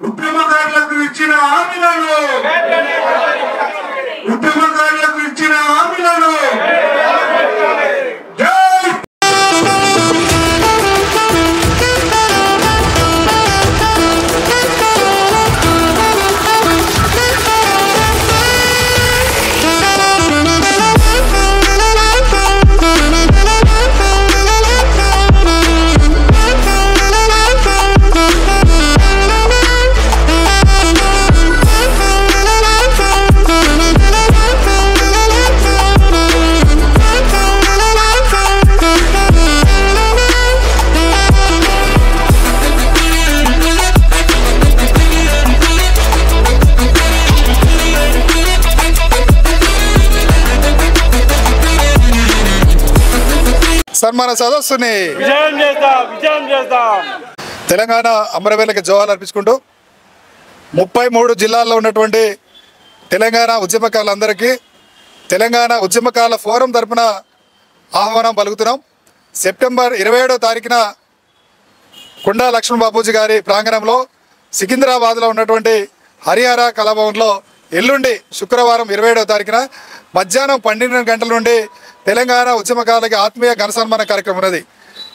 ఉద్యమకారులకు ఇచ్చిన హామీలను సన్మాన సదస్సుని విజయం చేద్దాం. తెలంగాణ అమరవీరులకు జోహార్లు అర్పించుకుంటూ 33 జిల్లాల్లో ఉన్నటువంటి తెలంగాణ ఉద్యమకారులందరికీ తెలంగాణ ఉద్యమకారుల ఫోరం తరపున ఆహ్వానం పలుకుతున్నాం. సెప్టెంబర్ 27వ తారీఖున కొండా లక్ష్మణ్ బాపూజీ గారి ప్రాంగణంలో సికింద్రాబాద్లో ఉన్నటువంటి హరిహర కళాభవన్లో ఎల్లుండి శుక్రవారం 27వ తారీఖున మధ్యాహ్నం 12 గంటల నుండి తెలంగాణ ఉద్యమకారులకి ఆత్మీయ ఘన సన్మాన కార్యక్రమం ఉన్నది.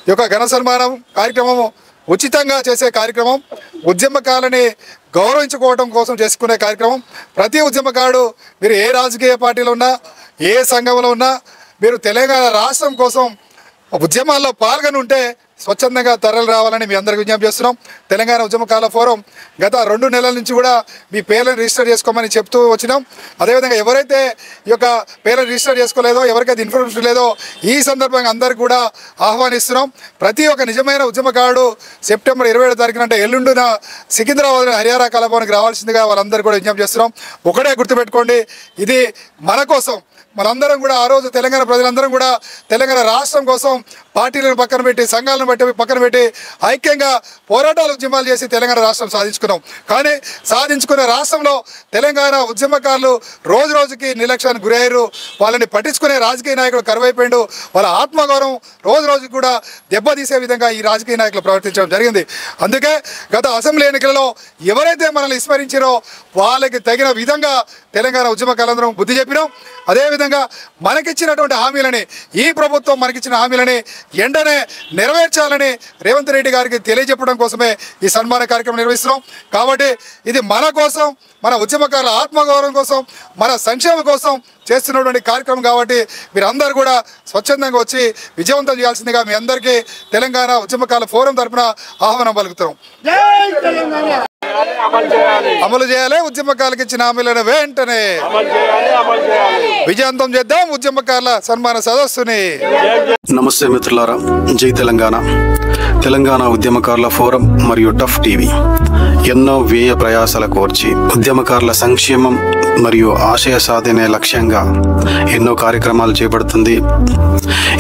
ఈ యొక్క ఘన సన్మానం కార్యక్రమం ఉచితంగా చేసే కార్యక్రమం, ఉద్యమకారులని గౌరవించుకోవడం కోసం చేసుకునే కార్యక్రమం. ప్రతి ఉద్యమకారుడు మీరు ఏ రాజకీయ పార్టీలో ఉన్నా, ఏ సంఘంలో ఉన్నా, మీరు తెలంగాణ రాష్ట్రం కోసం ఉద్యమాల్లో పాల్గొని ఉంటే స్వచ్ఛందంగా తరలి రావాలని మీ అందరికీ విజ్ఞప్తి చేస్తున్నాం. తెలంగాణ ఉద్యమకారుల ఫోరం గత 2 నెలల నుంచి కూడా మీ పేర్లను రిజిస్టర్ చేసుకోమని చెప్తూ వచ్చినాం. అదేవిధంగా ఎవరైతే ఈ యొక్క పేర్లను రిజిస్టర్ చేసుకోలేదో, ఎవరికైతే ఇన్ఫర్మేషన్ లేదో ఈ సందర్భంగా అందరికీ కూడా ఆహ్వానిస్తున్నాం. ప్రతి ఒక్క నిజమైన ఉద్యమకారుడు సెప్టెంబర్ 27వ తారీఖున అంటే ఎల్లుండిన సికింద్రాబాద్ హరిహర కళాభవన్కి రావాల్సిందిగా వాళ్ళందరూ కూడా విజ్ఞప్తి చేస్తున్నాం. ఒకటే గుర్తుపెట్టుకోండి, ఇది మన కోసం, మనందరం కూడా ఆ రోజు తెలంగాణ ప్రజలందరం కూడా తెలంగాణ రాష్ట్రం కోసం పార్టీలను పక్కన పెట్టి, సంఘాలను పక్కన పెట్టి ఐక్యంగా పోరాటాలు ఉద్యమాలు చేసి తెలంగాణ రాష్ట్రం సాధించుకున్నాం. కానీ సాధించుకునే రాష్ట్రంలో తెలంగాణ ఉద్యమకారులు రోజు రోజుకి నిర్లక్ష్యానికి గురయ్యారు. వాళ్ళని పట్టించుకునే రాజకీయ నాయకుడు కరువైపోయిండు. వాళ్ళ ఆత్మగౌరవం రోజు రోజుకి కూడా దెబ్బతీసే విధంగా ఈ రాజకీయ నాయకులు ప్రవర్తించడం జరిగింది. అందుకే గత అసెంబ్లీ ఎన్నికలలో ఎవరైతే మనల్ని విస్మరించారో వాళ్ళకి తగిన విధంగా తెలంగాణ ఉద్యమకారులందరం బుద్ధి చెప్పినాం. అదేవిధంగా మనకిచ్చినటువంటి హామీలని, ఈ ప్రభుత్వం మనకిచ్చిన హామీలని వెంటనే నెరవేర్చాలని రేవంత్ రెడ్డి గారికి తెలియజెప్పడం కోసమే ఈ సన్మాన కార్యక్రమం నిర్వహిస్తున్నాం. కాబట్టి ఇది మన కోసం, మన ఉద్యమకారుల ఆత్మగౌరవం కోసం, మన సంక్షేమం కోసం చేస్తున్నటువంటి కార్యక్రమం. కాబట్టి మీరందరూ కూడా స్వచ్ఛందంగా వచ్చి విజయవంతం చేయాల్సిందిగా మీ అందరికీ తెలంగాణ ఉద్యమకారుల ఫోరం తరఫున ఆహ్వానం పలుకుతున్నాం. అమలు చేయాలి, ఉద్యమకారులకు ఇచ్చిన హామీలను వెంటనే విజయవంతం చేద్దాం ఉద్యమకారుల సన్మాన సదస్సుని. నమస్తే మిత్రులారా, జై తెలంగాణ. తెలంగాణ ఉద్యమకారుల ఫోరం మరియు టఫ్ టీవీ ఎన్నో వ్యయ ప్రయాసాల కోర్చి ఉద్యమకారుల సంక్షేమం మరియు ఆశయ సాధనే లక్ష్యంగా ఎన్నో కార్యక్రమాలు చేపడుతుంది.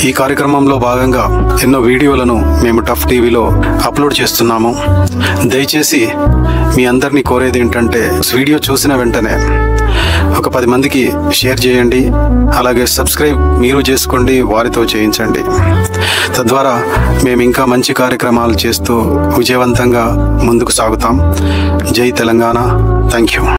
ఈ కార్యక్రమంలో భాగంగా ఎన్నో వీడియోలను మేము టఫ్ టీవీలో అప్లోడ్ చేస్తున్నాము. దయచేసి మీ అందరినీ కోరేది ఏంటంటే, వీడియో చూసిన వెంటనే ఒక 10 మందికి షేర్ చేయండి. అలాగే సబ్స్క్రైబ్ మీరు చేసుకోండి, వారితో చేయించండి. తద్వారా మేము ఇంకా మంచి కార్యక్రమాలు చేస్తూ విజయవంతంగా ముందుకు సాగుతాం. జై తెలంగాణ. Thank you.